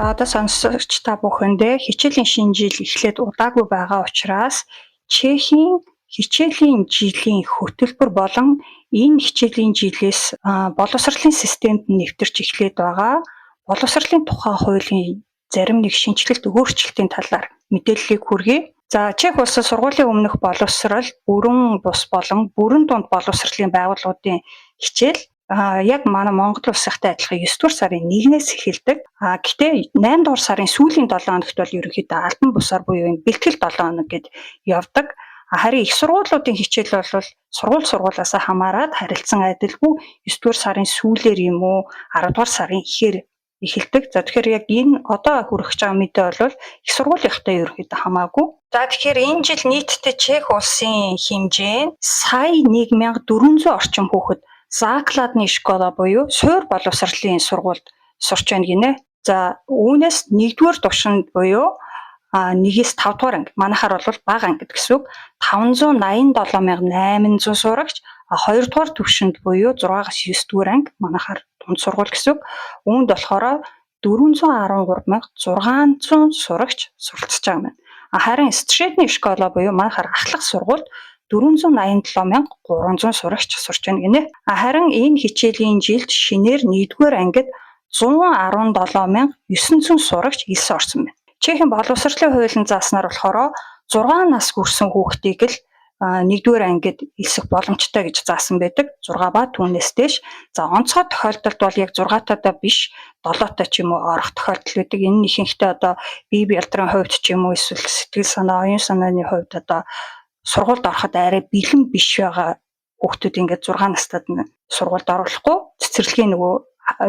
За одоо сонсогч та бүхэндээ хичээлийн шинэ жил эхлээд удаагүй байгаа учраас Чехийн хичээлийн жилийн хөтөлбөр болон энэ хичээлийн жилээс боловсролын системд нэвтэрч эхлээд байгаа боловсролын тухай хуулийн зарим нэг шинжилэлт өөрчлөлтийн талаар мэдээллийг хүргэе. За Чех улсад сургуулийн өмнөх боловсрол, бүрэн бус болон бүрэн дунд боловсролын байгууллагуудын хичээл яг манай Монгол улсынхтай адилхан 9 дугаар сарын 1-ээс эхэлдэг. Гэхдээ 8 дугаар сарын сүүлийн 7 хоногт бол ерөнхийдөө албан бусаар буюу энэ бэлтгэл 7 хоног гэд явдаг. Харин их сургуулиудын хичээл бол сургуулиасаа хамаарат харилцан адилгүй 9 дугаар сарын сүүлээр юм уу 10 дугаар сарын эхээр эхэлдэг. За тэгэхээр яг энэ одоо хүрэх байгаа мэдээ бол их сургуулийнхтай ерөнхийдөө хамаагүй. За тэгэхээр энэ жил нийтдээ Чех улсын хэмжээ нь сая 1400 орчим хүүхэд Закладны школа буюу суур боловсролын сургуульд сурч байна гинэ. За үүнээс 1-р тушинд буюу 1-ээс 5 дугаар анги. Манайхаар бол бага анги гэсэн үг 587,800 сурагч, 2-р төвшөнд буюу 6-аас 9 дугаар анги. Манайхаар дунд сургууль гэсэн үг. Үүнд болохоор 413,600 сурагч суралцж байгаа юм. Харин Стрэтний школа буюу манайхаар ахлах сургуульд 487,300 сурагч сурч байна гинэ. Харин энэ хичээлийн жилд шинээр 1-р ангид 117,900 сурагч элс орсон байна. Чехийн боловсролын хуулийн зааснаар болохоор 6 нас хүрсэн хүүхдийг л 1-р ангид элсэх боломжтой гэж заасан байдаг. 6 ба түүнээс дээш. За онцгой тохиолдолд бол яг 6-таадаа биш 7-тай ч юм уу орох тохиолдол байдаг. Энэ нь ихэнхдээ одоо бие биедрын хувьд ч юм уу эсвэл сэтгэл санаа, оюун санааны хувьд одоо сургуульд ороход арай бэлэн биш байгаа хүүхдүүд ингээд 6 настайд сургуульд оруулахгүй цэцэрлэгийн нөгөө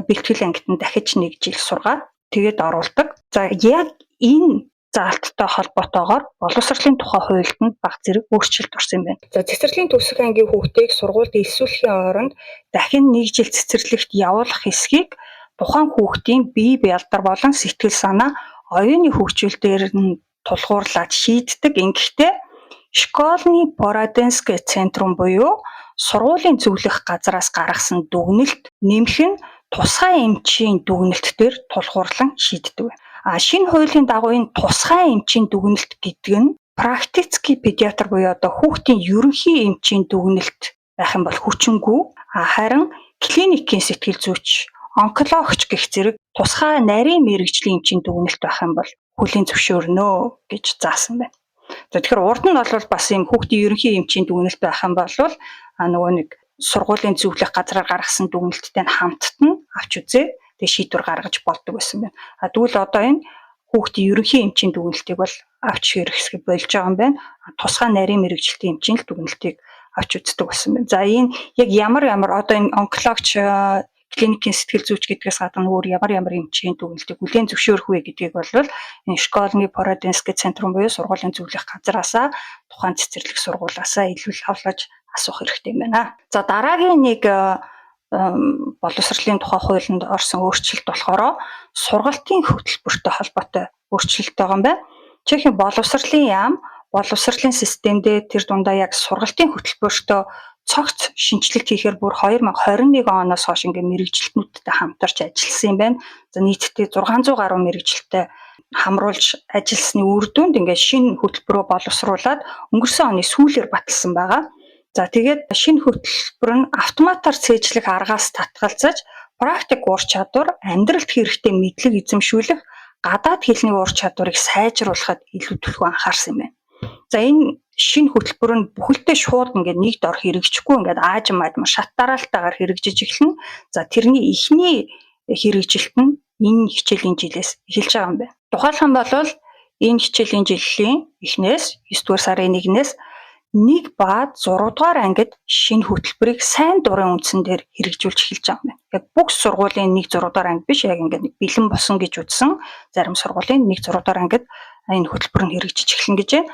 бэлтгэл ангид нь дахиж 1 жил сургаад тэгээд оруулдаг. За яг энэ заалттай холбоотойгоор боловсролын тухай хуульд нь баг зэрэг өөрчлөлт орсон юм байна. За цэцэрлэгийн төгсөх ангийн хүүхдийг сургуульд элсүүлэхийн оронд дахин 1 жил цэцэрлэгт явуулах хэсгийг тухайн хүүхдийн бие биедар болон сэтгэл санаа, оюуны хөгжүүлэлтээр нь тулгуурлаад шийддэг. Ингэхдээ школны Пораденское центрум буюу сургуулийн зөвлөх газраас гаргасан дүгнэлт нэмэх нь тусгай эмчийн дүгнэлт дээр тулгуурлан шийддэг байна. Шинэ хуулийн дагуу энэ тусгай эмчийн дүгнэлт гэдэг нь практический педиатр буюу одоо хүүхдийн ерөнхий эмчийн дүгнэлт байх юм бол хүчингүй. Харин клиникийн сэтгэл зүйч, онкологч гэх зэрэг тусгай нарийн мэрэгжлийн эмчийн дүгнэлт байх юм бол хүлийн зөвшөөрнө гэж заасан байна. За тэгэхээр урд нь бол бас юм хүүхдийн ерөнхий эмчийн дүгнэлт байх юм бол нөгөө нэг сургуулийн зөвлөх газраар гаргасан дүгнэлттэй хамттан авч үзээ тэгээ шийдвэр гаргаж болдог байсан байна. Тэгвэл одоо энэ хүүхдийн ерөнхий эмчийн дүгнэлтийг бол авч хэрэгсэх болж байгаа юм байна. Тусгай нарийн мэрэгжилтийн эмчийн дүгнэлтийг авч үздэг байсан байна. За энэ яг ямар одоо энэ онкологч клиникийн сэтгэл зүйч гэдгээс гадна өөр ямар эмчийн дүгнэлтийг хүлээн зөвшөөрөх вэ гэдгийг бол энэ школны Пораденское центрум буюу сургуулийн зөвлөх газраасаа тухайн цэцэрлэг сургуулиасаа илүүл авлаж асуух хэрэгтэй юм байна. За дараагийн нэг боловсролын тухай хуулинд орсон өөрчлөлт болохоор сургалтын хөтөлбөртэй холбоотой өөрчлөлт байгаа юм байна. Чехийн боловсролын яам, боловсролын системдээ тэр дундаа яг сургалтын хөтөлбөртөө цогц шинжилэлт хийхээр бүр 2021 оноос хойш ингээ мэрэгжилтнүүдтэй хамтарч ажилласан юм байна. За нийтдээ 600 гаруй мэрэгжилттэй хамруулж ажилласны үр дүнд ингээ шинэ хөтөлбөрөө боловсруулад өнгөрсөн оны сүүлээр баталсан байгаа. За тэгээд шинэ хөтөлбөр нь автоматар цээжлэх аргаас татгалзаж практик ур чадвар, амьдралд хэрэгтэй мэдлэг эзэмшүүлэх, гадаад хэлний ур чадварыг сайжруулахад илүү төлөв анхаарсан юм байна. За энэ шинэ хөтөлбөр нь бүхэлдээ шууд ингээд нэг дор хэрэгжихгүй ингээд аажим шат дараалтаагаар хэрэгжиж эхэлнэ. За тэрний эхний хэрэгжилт нь энэ хичээлийн жилээс эхэлж байгаа юм байна. Тухайлх юм бол энэ хичээлийн жилийн эхнээс 9 дугаар сарын 1-ээс 1 ба 6 дугаар ангид шинэ хөтөлбөрийг сайн дурын үндсэн дээр хэрэгжүүлж эхэлж байгаа юм байна. Яг бүх сургуулийн 1 6 дугаар анги биш, яг ингээд бэлэн босон гэж үзсэн зарим сургуулийн 1 6 дугаар ангид энэ хөтөлбөр нь хэрэгжиж эхэлнэ гэж байна.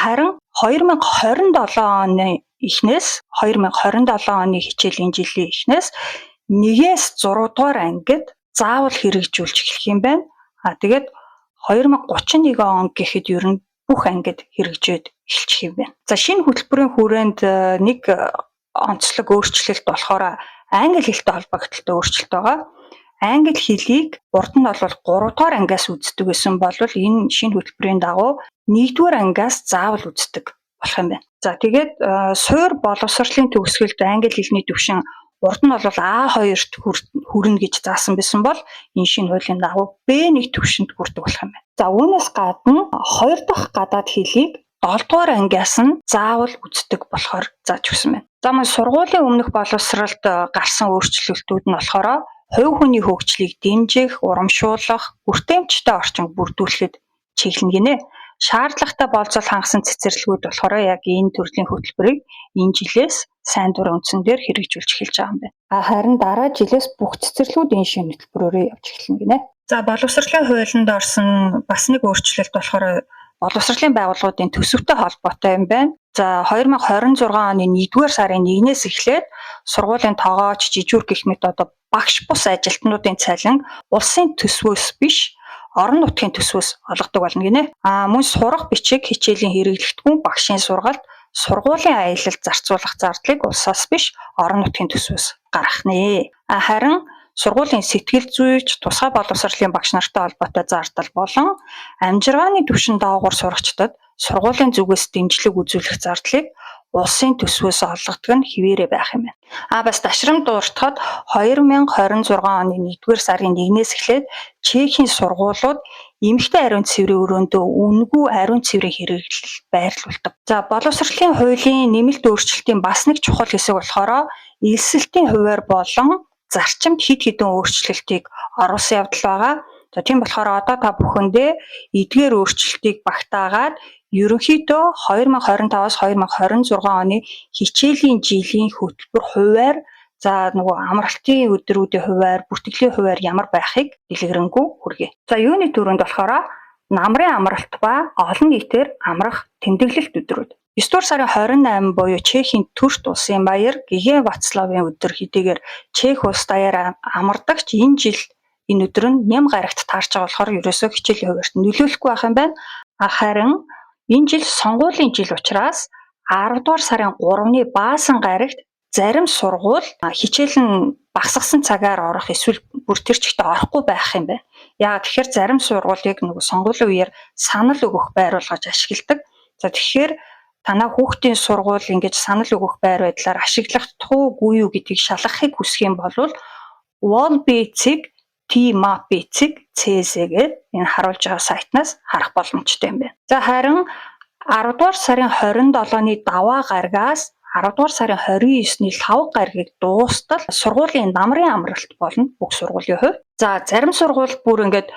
Харин 2027 оны эхнээс 2027 оны хичээлийн жилийн эхнээс 1-ээс 6 дугаар ангид заавал хэрэгжүүлж эхлэх юм байна. Тэгээд 2031 он гэхэд ер нь бүх ангид хэрэгжээд эхэлчих юм байна. За шинэ хөтөлбөрийн хүрээнд нэг онцлог өөрчлөлт болохоор англи хэлтэй холбогдлолтой өөрчлөлт байгаа. англи хэлийг урд нь бол 3 дугаар ангиас үздэг гэсэн бол энэ шинэ хөтөлбөрийн дагуу 1-р ангиас заавал үздэг болох юм байна. За тэгээд суур боловсролын төгсгөлд англи хэлний түвшин урд нь бол А2-т хүрнэ гэж заасан байсан бол энэ шинэ хуулийн дагуу B1 түвшинд хүрдэг болох юм байна. За үүнээс гадна 2 дахь гадаад хэлийг 7 дугаар ангиас нь заавал үздэг болохоор зааж өгсөн байна. За мөн сургуулийн өмнөх боловсролд гарсан өөрчлөлтүүд нь болохоор хувь хүний хөгжлийг дэмжих, урамшуулах, хүртээмжтэй орчин бүрдүүлэхэд чиглэнэ гинэ. Шаардлагатай болцол хангасан цэцэрлэгүүд болохоор яг энэ төрлийн хөтөлбөрийг энэ жилээс сайн дурын үндсэн дээр хэрэгжүүлж эхэлж байгаа юм байна. Харин дараа жилээс бүх цэцэрлэгүүд энэ шинэ хөтөлбөрөөрөө явж эхэлнэ гинэ. За боловсролын хуулинд орсон бас нэг өөрчлөлт болохоор боловсролын байгууллагуудын төсөвтэй холбоотой юм байна. За 2026 оны 1-р сарын 1-ээс эхлээд сургуулийн тоогооч, жижүүр гэх мэт багш бус ажилтнуудын цалин улсын төсвөөс биш орон нутгийн төсвөөс олгодог болно гинэ. Мөн сурах бичиг хичээлийн хэрэглэгдэхүүн багшийн сургалт сургуулийн аялалд зарцуулах зардлыг улсаас биш орон нутгийн төсвөөс гаргах нэ. Харин сургуулийн сэтгэл зүйч, тусгай боловсролын багш нартай холбоотой зардал болон амжиргааны түвшин доогуур сурагчдад сургуулийн зүгээс дэмжлэг үзүүлэх зардлыг улсын төсвөөс олгодог нь хിവэрэ байх юм байна. Бас ташрам дуртахад 2026 оны 1-р сарын 1-ээс эхлээд Чехийн сургуулиуд эмэгтэй ариун цэврийн өрөөндөө үнэгүй ариун цэврийн хэрэглэл байрлуулдаг. За боловсролын хуулийн нэмэлт өөрчлөлтийн бас нэг чухал хэсэг болохоор элсэлтийн хувиар болон зарчимд хэд хэдэн өөрчлөлтийг оруулсан явдал байгаа. За тийм болохоор одоо та бүхэндээ эдгээр өөрчлөлтийг багтаагаад ерөнхийдөө 2025-аас 2026 оны хичээлийн жилийн хөтөлбөр хувиар амралтын өдрүүдийн хувиар, бүртгэлийн хувиар ямар байхыг дэлгэрэнгүй хүргэе. За юуны төрөнд болохоор намрын амралт ба олон нийтээр амрах тэмдэглэлт өдрүүд. 9-р сарын 28 буюу Чехийн төрт улсын баяр Геген Вацлавын өдөр хэдийгээр Чех улс даяар амардагч энэ жил энэ өдөр нь ням гарагт таарч байгаа болохоор ерөөсөө хичээлийн хуваарьт нөлөөлөхгүй байх юм байна. Харин энэ жил сонгуулийн жил учраас 10 дугаар сарын 3-ны баасан гарагт зарим сургууль хичээл нь багасгасан цагаар орох эсвэл бүр тэр чигтээ орохгүй байх юм байна. Яагаад тэгэхээр зарим сургуулийг сонгуулийн үеэр санал өгөх байр болгож ашигладаг. За тэгэхээр танаа хүүхдийн сургууль ингэж санал өгөх байр байдлаар ашиглах туугүй юу гэдгийг шалгахыг хүсэх юм бол Wallbits-ийг T-Map-ийг CZ-гээр энэ харуулж байгаа сайтнаас харах боломжтой юм байна. За харин 10 дугаар сарын 27-ны даваа гарагаас 10 дугаар сарын 29-ний лав гарагийг дуустал сургуулийн намрын амралт болно бүх сургуулийн хувьд. За зарим сургууль бүр ингээд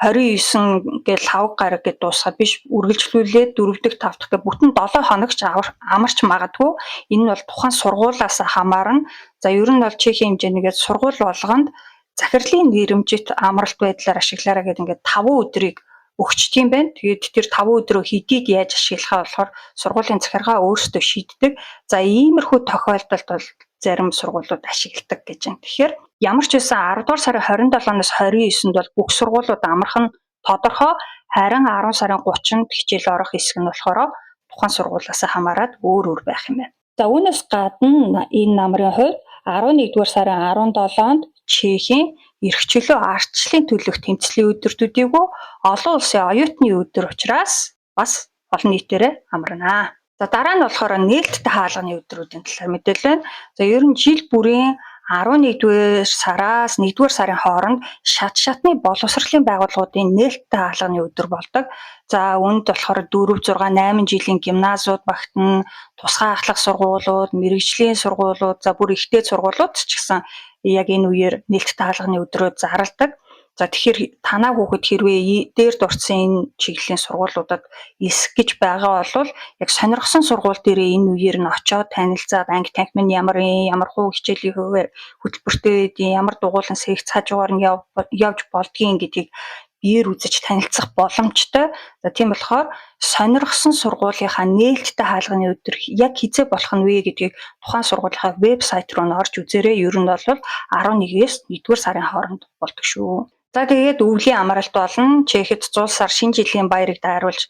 29 гээл лав гараг гэд дуусгаад биш үргэлжлүүлээд 4 дахь 5 дахь гэ бүтэн 7 хоногч амарч магадгүй. Энэ нь бол тухайн сургуулиас хамаарна. За ер нь бол Чехийн хэмжээнийгээд сургууль болгонд захирлын нэрэмжит амралт байдлаар ашиглаараа гэдэг ингээд 5 өдрийг өгчт юм байна. Тэгээд тэр 5 өдрөө хэдийг яаж ашиглахаа болохоор сургуулийн захиргаа өөрсдөө шийддэг. За иймэрхүү тохиолдолд бол зарим сургуулиуд ашигладаг гэж байна. Тэгэхээр ямар ч байсан 10 дугаар сарын 27-наас 29-нд бол бүх сургуулиуд амрах нь тодорхой. Харин 10 сарын 30-нд хичээл орох хэсэг нь болохоор тухайн сургуулиас хамаарат өөр байх юм байна. За үүнээс гадна энэ намрын хувьд 11-р сарын 17-нд Чехийн эрх чөлөө ардчлалын төлөөх тэмцлийн өдөртүүдийг олон улсын оюутны өдөр учраас бас олон нийтээр амарна. За дараа нь болохоор нээлттэй хаалганы өдрүүдийн талаар мэдээлэл байна. За ер нь жил бүрийн 11-р сараас 1-р сарын хооронд шатны боловсролын байгууллагуудын нээлттэй хаалганы өдөр болдог. За үүнд болохоор 4, 6, 8 жилийн гимназиуд багтана, тусгай ахлах сургуулиуд, мэрэгжлийн сургуулиуд, за бүр ихтэй сургуулиуд ч гэсэн яг энэ үеэр нээлттэй хаалганы өдрөө зарладаг. За тэгэхээр танаа хүүхэд хэрвээ дээр дурдсан энэ чиглэлийн сургуулиудад эсэх гэж байгаа бол яг сонирхсон сургууль дээрээ энэ үеэр нь очиод танилцаад анги танхимын ямар хуу хичээлийн хувиар хөтөлбөртэй ямар дугуулan секц хажуугаар нь явж болдгийг гэдгийг биеэр үзэж танилцах боломжтой. За тийм болохоор сонирхсон сургуулийнхаа нээлттэй хаалганы өдөр яг хизээ болох нь вэ гэдгийг тухайн сургуулийнхаа вебсайт руу орж үзээрэй. Ер нь бол 11-ээс 1-р сарын хооронд болдог шүү. За тэгээд өвлийн амралт болон Чехэд 100 сар шинэ жилийн баярыг дайруулж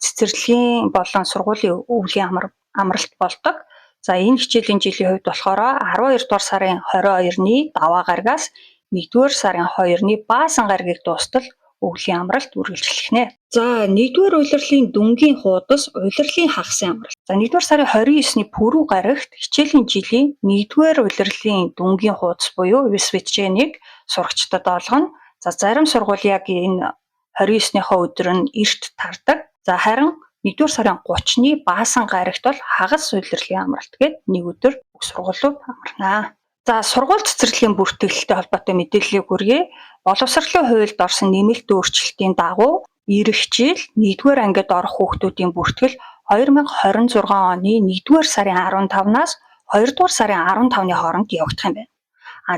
цэцэрлэгийн болон сургуулийн өвлийн амралт болдог. За энэ хичээлийн жилийн хувьд болохоор 12 дугаар сарын 22-ны даваа гарагаас 1-р сарын 2-ны баасан гаригийг дуустал өвлийн амралт үргэлжлэх. За 1-р улирлын дүнгийн хуудас улирлын хагасын амралт. За 1-р сарын 29-ны пүрэв гарагт хичээлийн жилийн 1-р улирлын дүнгийн хуудас буюу ВСВЧ-ийг сурагчдад олгоно. За зарим сургууль яг энэ 29-ныхоо өдөр нь эрт тардаг. За харин 1-р сарын 30-ны баасан гарагт бол хагас улирлын амралт гээд нэг өдөр бүх сургуулиуд амарна. За сургууль цэцэрлэгийн бүртгэлтэй холбоотой мэдээллийг хүргэе. Боловсролын хуулид орсон нэмэлт өөрчлөлтийн дагуу ирэх жил 1-р ангид орох хүүхдүүдийн бүртгэл 2026 оны 1-р сарын 15-наас 2-р сарын 15-ны хооронд явагдах юм байна.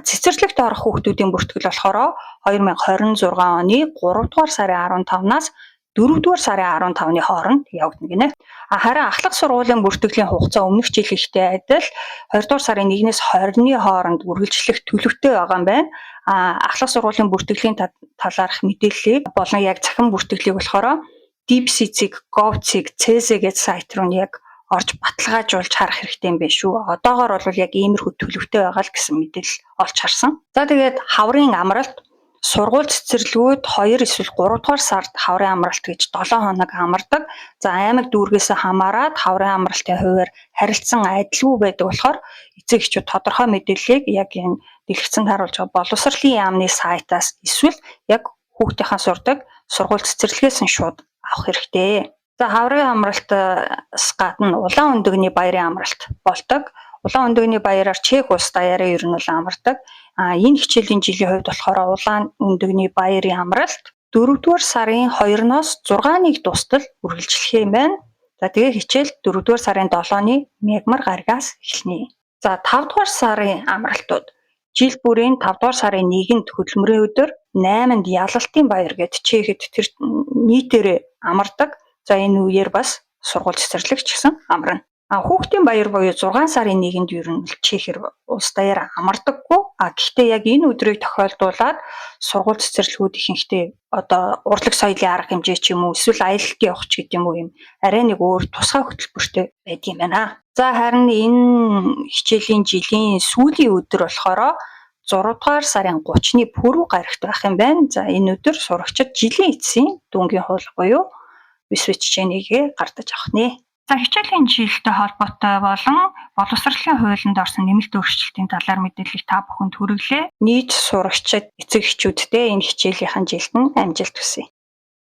Цэцэрлэгт орох хүүхдүүдийн бүртгэл болохоор 2026 оны 3-р сарын 15-наас 4-р сарын 15-ны хооронд явагдана гинэ. Харин ахлах сургуулийн бүртгэлийн хугацаа өмнөх жилийнхтэй адил 2-р сарын 1-ээс 20-ны хооронд үргэлжлэх төлөвтэй байгаа юм байна. Ахлах сургуулийн бүртгэлийн талаарх мэдээллийг болон яг цахим бүртгэлийг болохоор DeepSeek, GovSeek, CZ гэж сайт руу яг орж баталгаажуулж харах хэрэгтэй юм байна шүү. Одоогоор бол яг иймэрхүү төлөвтэй байгаа л гэсэн мэдээлэл олж харсан. За тэгээд хаврын амралт сургууль цэцэрлэгүүд 2 эсвэл 3 дугаар сард хаврын амралт гэж 7 хоног амардаг. За аймаг дүүргээс хамаарат хаврын амралтын хувьар харилцан адилгүй байдаг болохоор эцэг эхчүүд тодорхой мэдээллийг яг энэ дэлгэцэнд харуулж байгаа боловсролын яамны сайтаас эсвэл яг хүүхдийнхаа сурдаг сургууль цэцэрлэгээс нь шууд авах хэрэгтэй. За хаврын амралтаас гадна улаан өндөгний баярын амралт болдог. Улаан өндөгний баяраар Чех улс даяараа ер нь бол амардаг. Энэ хичээлийн жилийн хувьд болохоор улаан өндөгний баярын амралт 4-р сарын 2-ноос 6-ныг тустал үргэлжлэх юм байна. За тэгээ хичээл 4-р сарын 7-ны мягмар гаригаас эхэлнэ. За 5-р сарын амралтууд жил бүрийн 5-р сарын 1-нд хөдөлмөрийн өдөр, 8-нд ялалтын баяр гэд Чехэд тэр нийтээрээ амардаг. За энэ үеэр бас сургууль цэцэрлэгч гэсэн амарна. Хүүхдийн баяр буюу 6 сарын 1-нд ер нь Чехэр улс даяар амардаггүй. Гэхдээ яг энэ өдрийг тохиолдуулаад сургууль цэцэрлэгүүд ихэнхдээ одоо урлаг соёлын арга хэмжээ ч юм уу эсвэл аялалтын явах ч гэдэг юм уу юм арай нэг өөр тусгай хөтөлбөртэй байдаг юм байна. За харин энэ хичээлийн жилийн сүүлийн өдөр болохоор 6 дугаар сарын 30-ны пүрэв гарагт байх юм байна. За энэ өдөр сурагчид жилийн эцсийн дүнгийн хууль буюу ВСВЧ-ийг гардаж авах нэ. За хичээлийн жилтэй холбоотой болон боловсролын хуулинд орсон нэмэлт өөрчлөлтийн талаар мэдээллийг та бүхэнд хүргэлээ. Нийт сурагчид, эцэг эхчүүдтэй энэ хичээлийнхэн жилд нь амжилт хүсье.